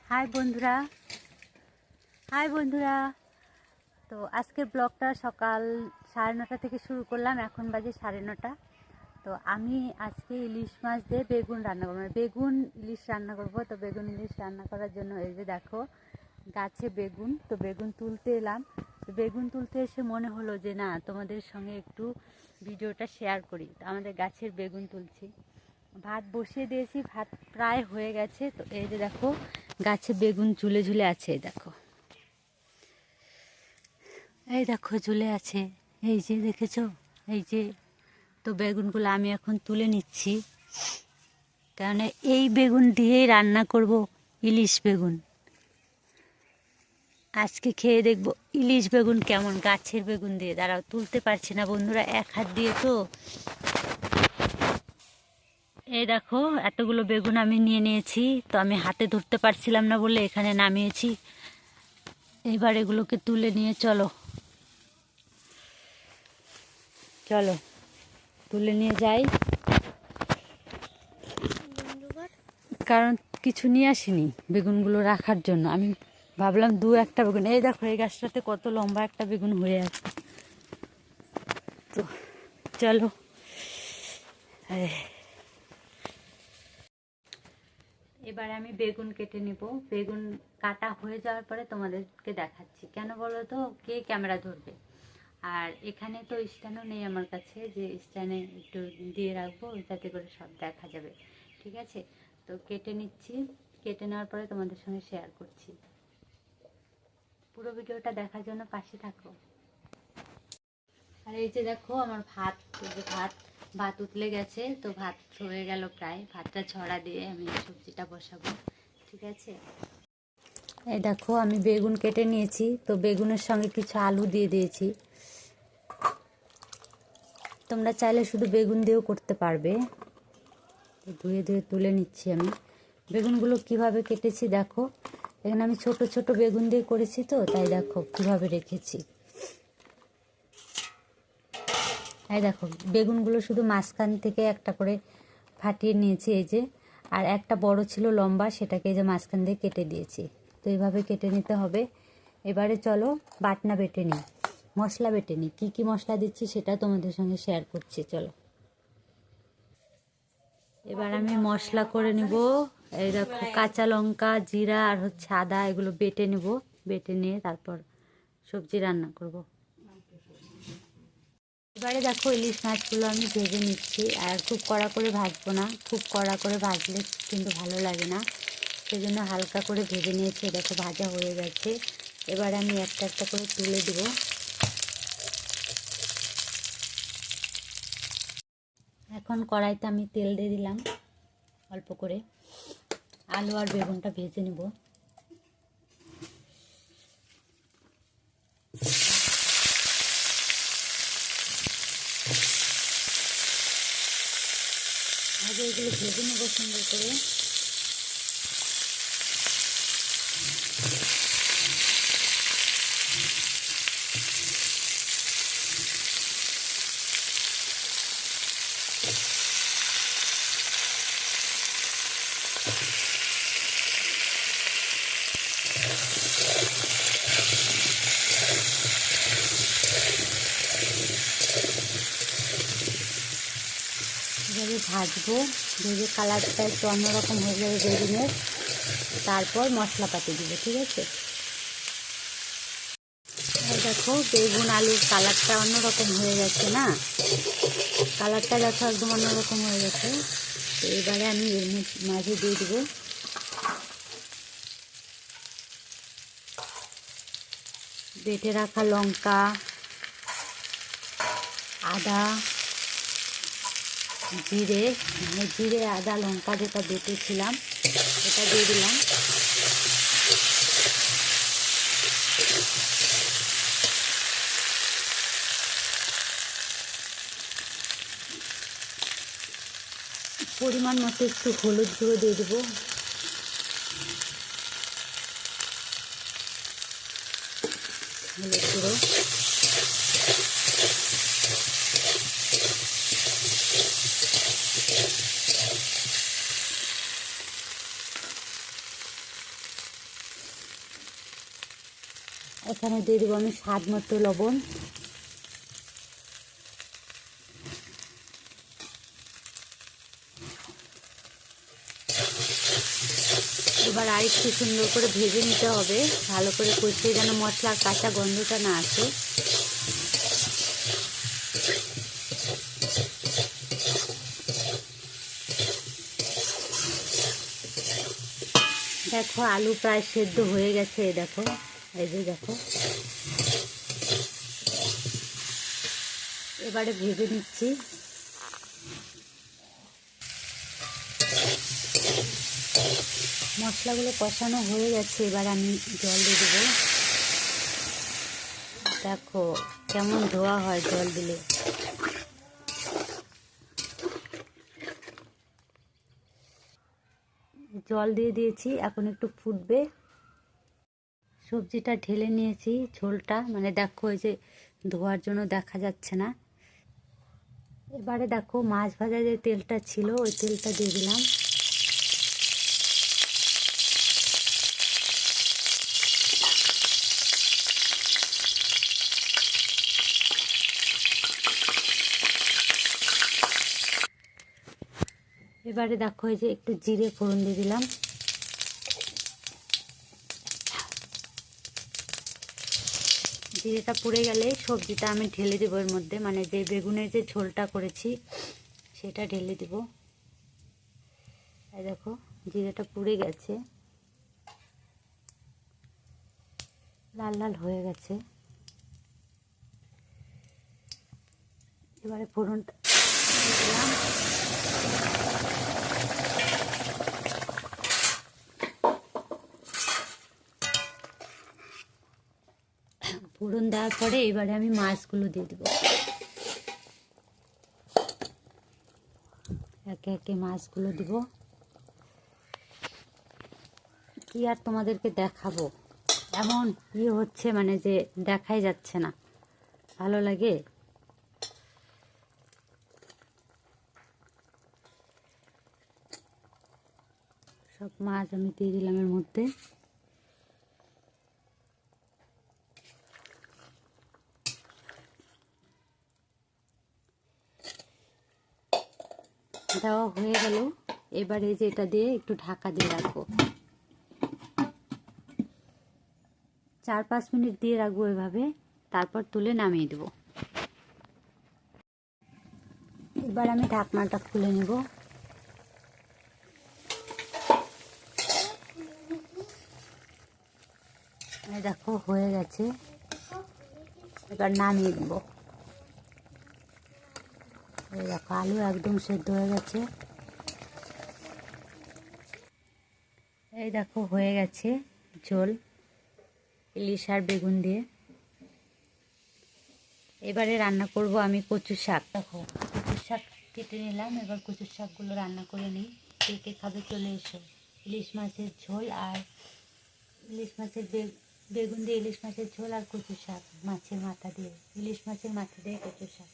High বন্ধুরা, তো আজকের ব্লগটা সকাল 9:30 থেকে শুরু করলাম। এখন বাজে 9:30। তো আমি আজকে ইলিশ মাছ দিয়ে বেগুন রান্না করবো, বেগুন ইলিশ রান্না করবো। তো বেগুন ইলিশ রান্না করার জন্য এই যে দেখো গাছে বেগুন, তো বেগুন তুলতে এলাম। তো বেগুন তুলতে এসে মনে হলো যে না, তোমাদের সঙ্গে একটু ভিডিওটা শেয়ার করি। তো আমাদের গাছের বেগুন তুলছি, ভাত বসিয়ে দিয়েছি, ভাত প্রায় হয়ে গেছে। তো এই যে দেখো গাছে বেগুন ঝুলে ঝুলে আছে, এই দেখো ঝুলে আছে, এই যে দেখেছো, এই যে। তো বেগুনগুলো আমি এখন তুলে নিচ্ছি, কারণ এই বেগুন দিয়েই রান্না করব ইলিশ বেগুন। আজকে খেয়ে দেখবো ইলিশ বেগুন কেমন, গাছের বেগুন দিয়ে। দাঁড়াও, তুলতে পারছি না বন্ধুরা, এক হাত দিয়ে তো। এই দেখো এতগুলো বেগুন আমি নিয়ে নিয়েছি। তো আমি হাতে ধরতে পারছিলাম না বলে এখানে নামিয়েছি। এবার এগুলোকে তুলে নিয়ে চলো তুলে নিয়ে যাই, কারণ কিছু নিয়ে আসিনি বেগুনগুলো রাখার জন্য। আমি ভাবলাম একটা বেগুন, এই দেখো এই গাছটাতে কত লম্বা একটা বেগুন হয়ে আছে। তো চলো, এবার আমি বেগুন কেটে নিব। বেগুন কাটা হয়ে যাওয়ার পরে তোমাদেরকে দেখাচ্ছি। কেন বলো তো, কে ক্যামেরা ধরবে? আর এখানে তো স্ট্যান্ডও নেই আমার কাছে, যে স্ট্যান্ডে একটু দিয়ে রাখবো যাতে করে সব দেখা যাবে। ঠিক আছে, তো কেটে নিচ্ছি। কেটে নেওয়ার পরে তোমাদের সঙ্গে শেয়ার করছি। পুরো ভিডিওটা দেখার জন্য পাশে থাকো। আর এই যে দেখো আমার ভাত, ভাত উতলে গেছে। তো ভাত হয়ে গেল প্রায়, ভাতটা ছড়া দিয়ে আমি সবজিটা বসাবো। ঠিক আছে, এই দেখো আমি বেগুন কেটে নিয়েছি। তো বেগুনের সঙ্গে কিছু আলু দিয়ে দিয়েছি। তোমরা চাইলে শুধু বেগুন দিয়েও করতে পারবে। ধুয়ে ধুয়ে তুলে নিচ্ছি আমি। বেগুনগুলো কিভাবে কেটেছি দেখো, এখানে আমি ছোট ছোট বেগুন দিয়ে করেছি, তো তাই দেখো কিভাবে রেখেছি। এই দেখো বেগুনগুলো শুধু মাঝখান থেকে একটা করে ফাটিয়ে নিয়েছি, এই যে। আর একটা বড় ছিল লম্বা, সেটাকে এই যে মাঝখান দিয়ে কেটে দিয়েছি। তো এইভাবে কেটে নিতে হবে। এবারে চলো বাটনা বেটে নিই, মশলা বেটে নিই। কী কী মশলা দিচ্ছি সেটা তোমাদের সঙ্গে শেয়ার করছি, চলো। এবার আমি মশলা করে নিব। এই দেখো কাঁচা লঙ্কা, জিরা আর আদা, এগুলো বেটে নেব। বেটে নিয়ে তারপর সবজি রান্না করব। এবারে দেখো ইলিশ মাছগুলো আমি ভেজে নিচ্ছি। আর খুব কড়া করে ভাজবো না, খুব কড়া করে ভাজলে কিন্তু ভালো লাগে না, সেই জন্য হালকা করে ভেজে নিয়েছি। দেখো ভাজা হয়ে গেছে। এবারে আমি একটা একটা করে তুলে দেব। এখন কড়াইতে আমি তেল দিয়ে দিলাম অল্প করে। আলু আর বেগুনটা ভেজে নেব। আগে এগুলো ভেজে নেব সুন্দর করে। এভাবে ভাজবো, ভেজে কালারটা একটু অন্যরকম হয়ে যাবে বেগুনের, তারপর মশলাপাতি দিব। ঠিক আছে, দেখো বেগুন আলুর কালারটা অন্যরকম হয়ে গেছে না, কালারটা দেখো একদম অন্যরকম হয়ে গেছে। তো এবারে আমি এর মাঝে দিয়ে দেবো বেটে রাখা লঙ্কা, আদা, জিরে, জিরে আদা লঙ্কা যেটা বেটেছিলাম এটা দিয়ে দিলাম। পরিমাণ মতো একটু হলুদ গুঁড়ো দিয়ে দেবো। হলুদ গুঁড়ো, এখানে দিয়ে দেবো আমি স্বাদ মতো লবণ। এবার আরেকটু সুন্দর করে ভেজে নিতে হবে, ভালো করে কষিয়ে যেন মশলার কাঁচা গন্ধটা না আসে। দেখো আলু প্রায় সেদ্ধ হয়ে গেছে, দেখো এই যে দেখো। এবারে ভেজে নিচ্ছি। মশলাগুলো কষানো হয়ে গেছে, এবার আমি জল দিয়ে দেবো। দেখো কেমন ধোয়া হয় জল দিলে। জল দিয়ে দিয়েছি, এখন একটু ফুটবে। সবজিটা ঢেলে নিয়েছি, ঝোলটা মানে দেখো এই যে ধোয়ার জন্য দেখা যাচ্ছে না। এবারে দেখো মাছ ভাজা যে তেলটা ছিল ওই তেলটা দিয়ে দিলাম। এবারে দেখো এই যে একটু জিরে ফোড়ন দিয়ে দিলাম। জিরেটা পুড়ে গেলে সবজিটা আমি ঢেলে দেবো এর মধ্যে, মানে যে বেগুনের যে ঝোলটা করেছি সেটা ঢেলে দেব। এই দেখো জিরেটা পুড়ে গেছে, লাল লাল হয়ে গেছে। এবারে ফোড়নটা দিলাম। ফোড়ন দেওয়ার পরে এবারে আমি মাছগুলো দিয়ে দেবো। একে একে মাছগুলো দিব। কি আর তোমাদেরকে দেখাবো, এমন হচ্ছে মানে যে দেখাই যাচ্ছে না, ভালো লাগে। সব মাছ আমি দিয়ে দিলাম এর মধ্যে। দেওয়া হয়ে গেল। এবারে যে এটা দিয়ে একটু ঢাকা দিয়ে রাখবো, 4-5 মিনিট দিয়ে রাখবো এভাবে, তারপর তুলে নামিয়ে দেবো। এবার আমি ঢাকনাটা খুলে নেব। এই দেখো হয়ে গেছে, এবার নামিয়ে দেব। এই দেখো আলু একদম সেদ্ধ হয়ে গেছে। এই দেখো হয়ে গেছে ঝোল ইলিশ আর বেগুন দিয়ে। এবারে রান্না করব আমি কচু শাক। দেখো কচু শাক কেটে নিলাম, এবার কচু শাকগুলো রান্না করে নিই। কে কে খাবে চলে এসো। ইলিশ মাছের ঝোল আর ইলিশ মাছের বেগুন দিয়ে ইলিশ মাছের ঝোল আর কচু শাক, মাছের মাথা দিয়ে ইলিশ মাছের মাথা দিয়ে কচু শাক।